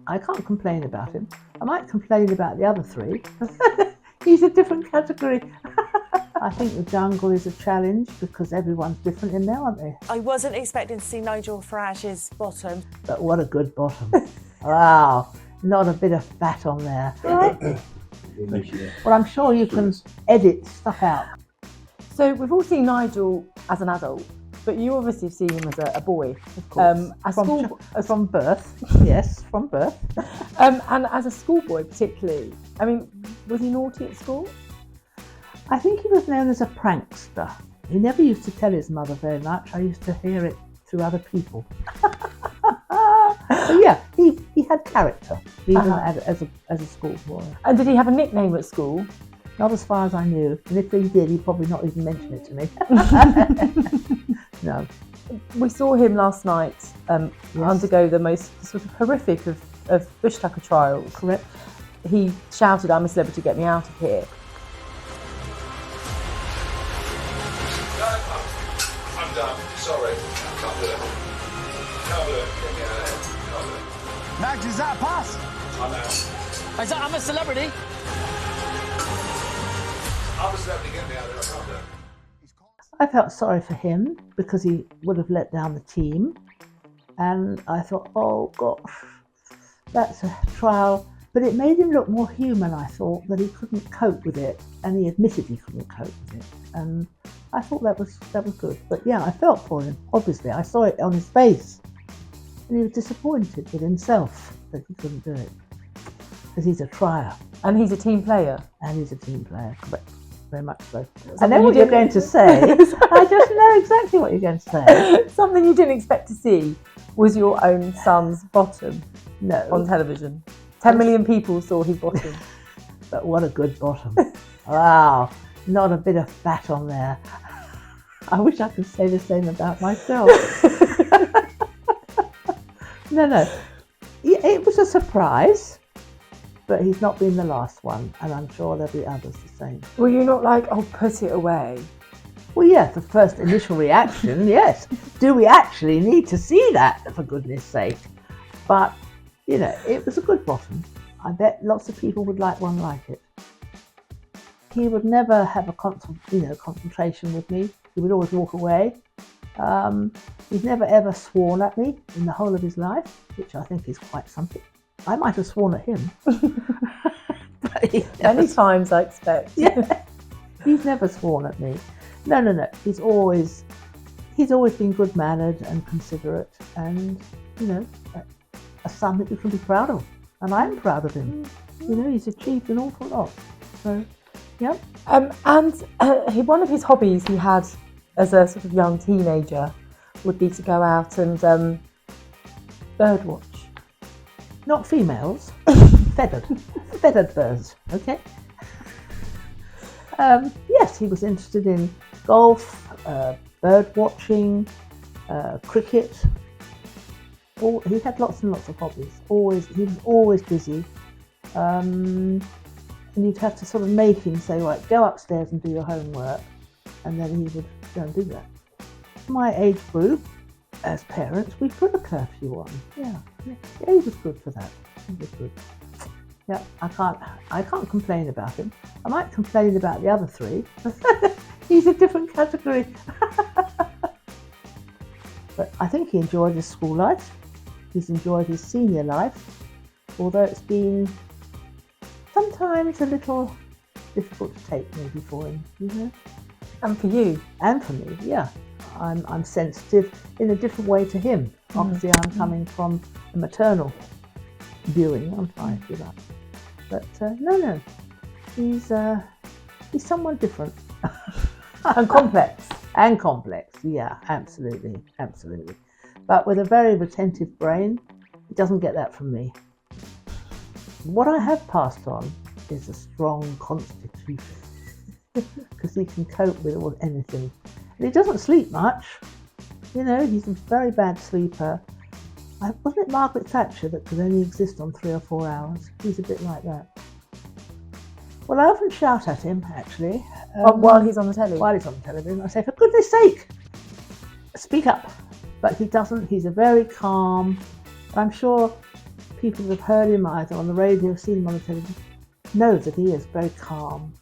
I can't complain about him. I might complain about the other three. He's a different category. I think the jungle is a challenge because everyone's different in there, aren't they? I wasn't expecting to see Nigel Farage's bottom. But what a good bottom. Wow, not a bit of fat on there. Well, I'm sure you can edit stuff out. So we've all seen Nigel as an adult, but you obviously have seen him as a boy. Of course. From birth, yes, from birth. And as a schoolboy particularly. I mean, was he naughty at school? I think he was known as a prankster. He never used to tell his mother very much. I used to hear it through other people. But yeah, he had character, even as a schoolboy. And did he have a nickname at school? Not as far as I knew. And if he did, he'd probably not even mention it to me. No. We saw him last night undergo the most sort of horrific of bush tucker trials. Correct. He shouted, "I'm a celebrity, get me out of here." I'm done. Sorry. Can't do it. Can't do it. Get me out of here. Can't do it. Max, is that a pass? I'm out. Is that I'm a celebrity? I'm a celebrity. Get me out of here. I can't do it. I felt sorry for him because he would have let down the team. And I thought, oh gosh, that's a trial. But it made him look more human, I thought, that he couldn't cope with it. And he admitted he couldn't cope with it. And I thought that was good. But yeah, I felt for him, obviously. I saw it on his face. And he was disappointed with himself that he couldn't do it. Because he's a trier. And he's a team player. And he's a team player, correct. Very much so. I know what you're going to say. I just know exactly what you're going to say. Something you didn't expect to see was your own son's bottom on television. 10 million people saw his bottom. But what a good bottom. Wow, not a bit of fat on there. I wish I could say the same about myself. No. It was a surprise. But he's not been the last one, and I'm sure there'll be others the same. Were you not like, oh, put it away? Well, yeah, the first initial reaction, yes. Do we actually need to see that, for goodness sake? But, you know, it was a good bottom. I bet lots of people would like one like it. He would never have a confrontation with me. He would always walk away. He's never ever sworn at me in the whole of his life, which I think is quite something. I might have sworn at him. Many times, I expect. Yeah. He's never sworn at me. No. He's always been good-mannered and considerate, and a son that you can be proud of. And I'm proud of him. He's achieved an awful lot. So, yeah. And one of his hobbies he had as a sort of young teenager would be to go out and birdwatch. Not females, feathered birds, okay? Yes, he was interested in golf, bird watching, cricket. He had lots and lots of hobbies. He was always busy. And you'd have to sort of make him say, right, go upstairs and do your homework. And then he would go and do that. My age group, as parents, we put a curfew on. Yeah, he was good for that. He was good. Yeah, I can't complain about him. I might complain about the other three. He's a different category. But I think he enjoyed his school life. He's enjoyed his senior life, although it's been sometimes a little difficult to take maybe for him, And for you. And for me, yeah. I'm sensitive in a different way to him. Obviously, I'm coming from a maternal viewing. I'm fine with that. But no, he's someone different and complex. And complex, yeah, absolutely. But with a very retentive brain, he doesn't get that from me. What I have passed on is a strong constitution, because he can cope with anything. And he doesn't sleep much. He's a very bad sleeper. Wasn't it Margaret Thatcher that could only exist on 3 or 4 hours? He's a bit like that. Well, I often shout at him, actually. While he's on the telly? While he's on the television. I say, for goodness sake, speak up. But he doesn't. He's a very calm. I'm sure people that have heard him either on the radio, seen him on the television, know that he is very calm.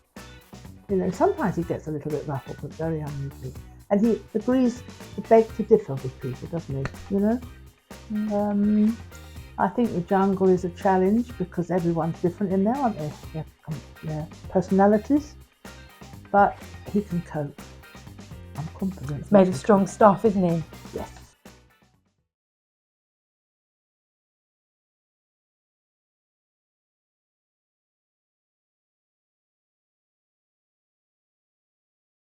You know, sometimes he gets a little bit ruffled, but very unusually. And he agrees to beg to differ with people, doesn't he? You know? I think the jungle is a challenge because everyone's different in there, aren't they? They have their personalities, but he can cope. I'm confident. He's made of strong stuff, isn't he? Yes.